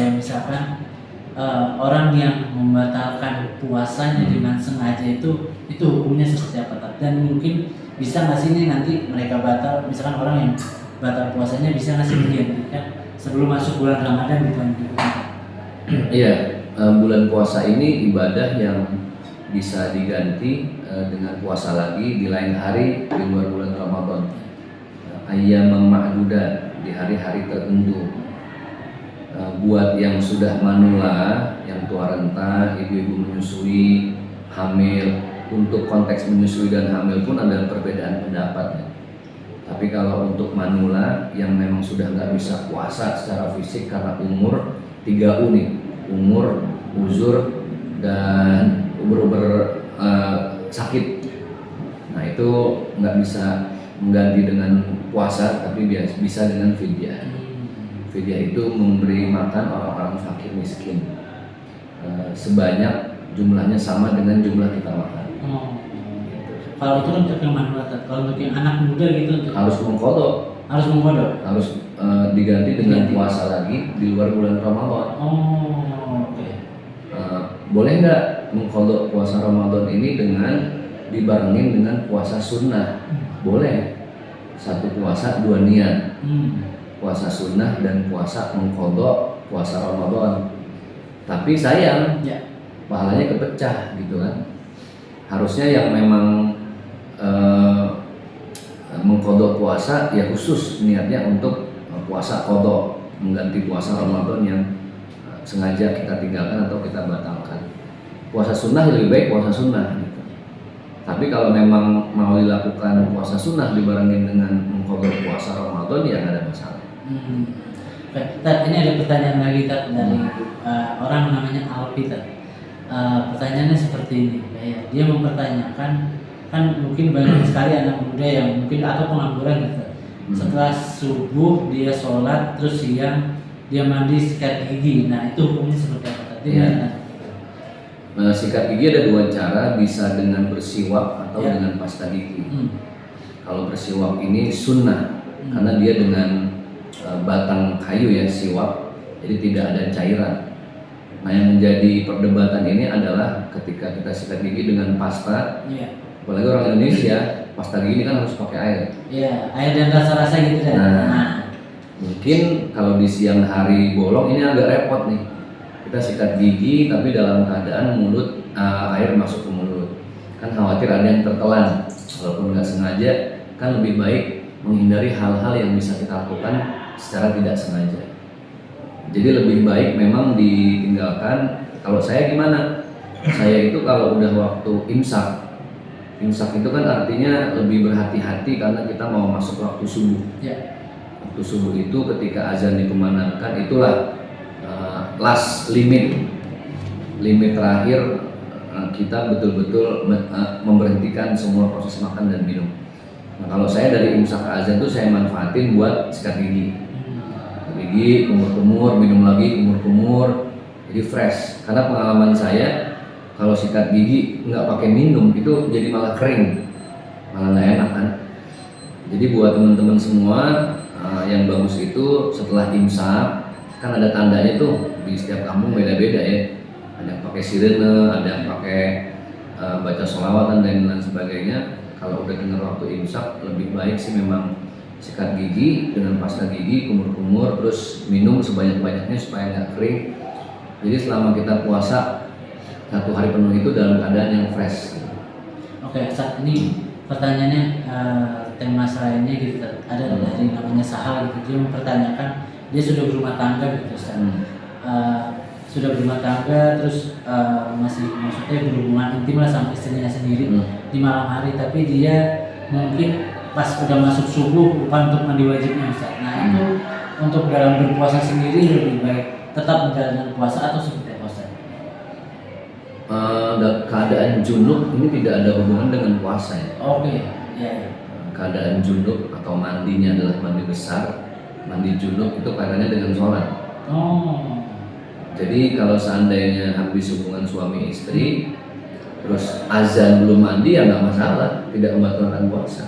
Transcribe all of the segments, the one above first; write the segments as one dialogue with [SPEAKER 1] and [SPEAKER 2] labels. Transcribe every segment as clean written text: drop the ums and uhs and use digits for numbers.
[SPEAKER 1] kayak misalkan orang yang membatalkan puasanya dengan sengaja itu hukumnya seperti apa, Tat? Dan mungkin bisa nggak sih nih nanti mereka batal, misalkan orang yang batal puasanya bisa nggak sih digantikan sebelum masuk bulan Ramadan gitu kan?
[SPEAKER 2] Iya, bulan puasa ini ibadah yang bisa diganti dengan puasa lagi di lain hari di luar bulan Ramadan. Ayyamam ma'dudat, di hari-hari tertentu. Buat yang sudah manula, yang tua renta, ibu-ibu menyusui, hamil, untuk konteks menyusui dan hamil pun ada perbedaan pendapat ya. Tapi kalau untuk manula yang memang sudah nggak bisa puasa secara fisik karena umur 3U nih, umur, uzur, dan uber sakit. Nah itu nggak bisa mengganti dengan puasa, tapi bisa dengan fidyah. Fidyah itu memberi makan orang-orang fakir miskin sebanyak jumlahnya sama dengan jumlah kita makan.
[SPEAKER 1] Kalau itu untuk yang manula, kalau untuk yang anak muda gitu
[SPEAKER 2] harus mengkodok. Harus diganti dengan puasa lagi di luar bulan Ramadan. Boleh nggak mengkodok puasa Ramadan ini dengan dibarengin dengan puasa sunnah? Boleh. Satu puasa dua niat. Puasa sunnah dan puasa mengkodok puasa Ramadan. Tapi sayang, pahalanya kepecah gitu kan. Harusnya yang memang mengkodok puasa ya khusus niatnya untuk puasa kodok, mengganti puasa Ramadan yang sengaja kita tinggalkan atau kita batalkan. Puasa sunnah lebih baik puasa sunnah gitu. Tapi kalau memang mau dilakukan puasa sunnah dibarengin dengan mengkodok puasa Ramadan ya nggak ada masalah.
[SPEAKER 1] Tat, ini ada pertanyaan lagi Tat dari orang namanya Alpi Tat. Pertanyaannya seperti ini, kayak dia mempertanyakan, kan mungkin banyak sekali anak muda yang mungkin atau pengangguran gitu. Setelah subuh dia sholat, terus siang dia mandi sikat gigi. Nah itu hukumnya seperti apa tadi?
[SPEAKER 2] Sikat gigi ada dua cara, bisa dengan bersiwak atau dengan pasta gigi. Kalau bersiwak ini sunnah karena dia dengan batang kayu ya, siwak, jadi tidak ada cairan. Nah yang menjadi perdebatan ini adalah ketika kita sikat gigi dengan pasta, apalagi orang Indonesia, pasta gigi ini kan harus pakai air.
[SPEAKER 1] Iya, air dan rasa-rasa gitu kan.
[SPEAKER 2] Mungkin kalau di siang hari bolong ini agak repot nih. Kita sikat gigi tapi dalam keadaan mulut air masuk ke mulut. Kan khawatir ada yang tertelan, walaupun nggak sengaja. Kan lebih baik menghindari hal-hal yang bisa kita lakukan secara tidak sengaja. Jadi lebih baik memang ditinggalkan. Kalau saya gimana? Saya itu kalau udah waktu imsak itu kan artinya lebih berhati-hati karena kita mau masuk waktu subuh. Waktu subuh itu ketika azan dikumandangkan itulah last limit terakhir kita betul-betul memberhentikan semua proses makan dan minum. Nah kalau saya dari imsak ke azan tuh saya manfaatin buat sikat gigi. Kumur-kumur, minum lagi kumur-kumur, jadi fresh. Karena pengalaman saya kalau sikat gigi nggak pakai minum itu jadi malah kering, malah nggak enak kan. Jadi buat teman-teman semua yang bagus itu setelah imsak kan ada tandanya tuh di setiap kampung beda-beda ya. Ada yang pakai sirene, ada yang pakai baca sholawatan dan lain sebagainya. Kalau udah dengar waktu imsak lebih baik sih memang sikat gigi dengan pasta gigi, kumur-kumur, terus minum sebanyak-banyaknya supaya nggak kering. Jadi selama kita puasa 1 hari penuh itu dalam keadaan yang fresh.
[SPEAKER 1] Oke, saat ini pertanyaannya tema lainnya gitu, ada dari namanya Sahal gitu, dia mempertanyakan dia sudah berumah tangga gitu, sudah berumah tangga terus maksudnya berhubungan intim lah sama istrinya sendiri di malam hari, tapi dia mungkin pas udah masuk subuh lupa untuk mandi wajibnya Ustaz. Nah itu untuk dalam berpuasa sendiri lebih baik tetap menjalankan puasa atau seperti apa Ustaz?
[SPEAKER 2] Keadaan junub ini tidak ada hubungan dengan puasa ya. Keadaan junub atau mandinya adalah mandi besar, mandi junub itu kaitannya dengan sholat. Jadi kalau seandainya habis hubungan suami istri terus azan belum mandi ya nggak masalah, tidak membatalkan puasa.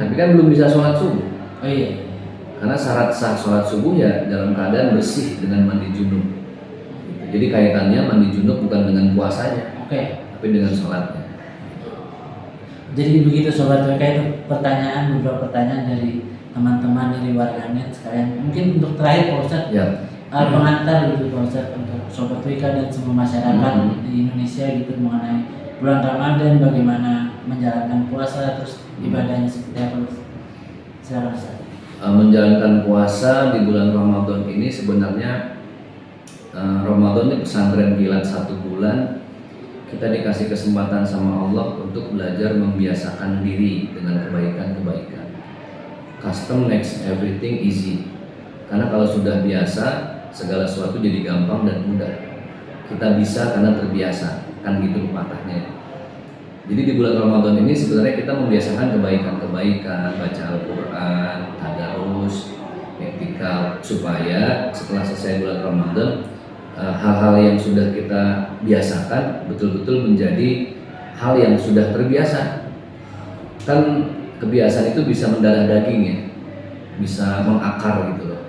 [SPEAKER 2] Tapi kan belum bisa sholat subuh. Karena syarat sah sholat subuh ya dalam keadaan bersih dengan mandi junub. Jadi kaitannya mandi junub bukan dengan puasanya, tapi dengan sholatnya.
[SPEAKER 1] Jadi begitu Sobat WK, itu beberapa pertanyaan dari teman-teman dari warganet sekalian. Mungkin untuk terakhir Pak Ustadz,
[SPEAKER 2] Ya.
[SPEAKER 1] pengantar gitu Pak Ustadz untuk Sobat WK dan semua masyarakat di Indonesia gitu mengenai bulan Ramadan, bagaimana menjalankan puasa, terus ibadahnya seperti apa. Silakan Ustadz.
[SPEAKER 2] Menjalankan puasa di bulan Ramadan ini sebenarnya Ramadan ini pesantren kilat 1 bulan. Kita dikasih kesempatan sama Allah untuk belajar membiasakan diri dengan kebaikan-kebaikan. Custom makes everything easy. Karena kalau sudah biasa, segala sesuatu jadi gampang dan mudah. Kita bisa karena terbiasa, kan gitu pepatahnya. Jadi di bulan Ramadan ini sebenarnya kita membiasakan kebaikan-kebaikan, baca Al-Quran, tadarus, etika, supaya setelah selesai bulan Ramadan hal-hal yang sudah kita biasakan betul-betul menjadi hal yang sudah terbiasa. Kan kebiasaan itu bisa mendarah daging ya, bisa mengakar gitu loh.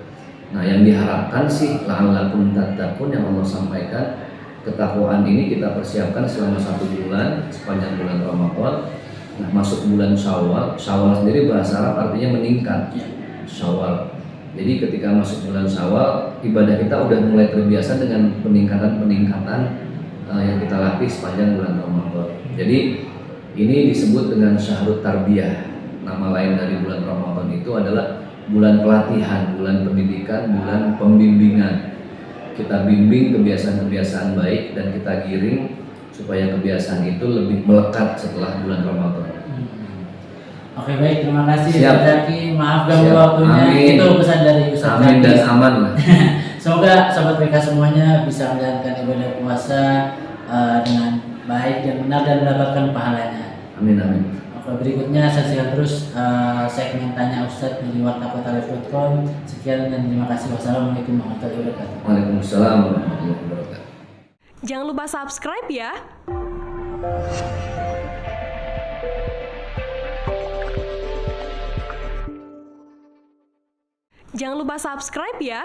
[SPEAKER 2] Nah yang diharapkan sih la'allakum tattaqun yang Allah sampaikan, ketakwaan ini kita persiapkan selama 1 bulan sepanjang bulan Ramadan. Nah masuk bulan Syawal, Syawal sendiri bahasa Arab artinya meningkat, Syawal. Jadi ketika masuk bulan Syawal, ibadah kita udah mulai terbiasa dengan peningkatan-peningkatan yang kita latih sepanjang bulan Ramadan. Jadi ini disebut dengan syahrut tarbiyah. Nama lain dari bulan Ramadan itu adalah bulan pelatihan, bulan pendidikan, bulan pembimbingan. Kita bimbing kebiasaan-kebiasaan baik dan kita giring supaya kebiasaan itu lebih melekat setelah bulan Ramadan.
[SPEAKER 1] Oke baik, terima kasih
[SPEAKER 2] Siap.
[SPEAKER 1] Ustadz Zaki. Maaf ganggu waktunya.
[SPEAKER 2] Amin.
[SPEAKER 1] Itu pesan dari Ustadz
[SPEAKER 2] Amin
[SPEAKER 1] Zaki.
[SPEAKER 2] dan aman lah.
[SPEAKER 1] Semoga Sobat WK semuanya bisa menjalankan ibadah puasa dengan baik dan benar dan mendapatkan pahalanya.
[SPEAKER 2] Amin amin.
[SPEAKER 1] Oke, berikutnya saksikan terus segmen Tanya Ustadz dari wartakotalif.com. Sekian dan terima kasih. Wassalamualaikum warahmatullahi wabarakatuh.
[SPEAKER 2] Waalaikumsalam warahmatullahi wabarakatuh.
[SPEAKER 3] Jangan lupa subscribe ya. Jangan lupa subscribe ya.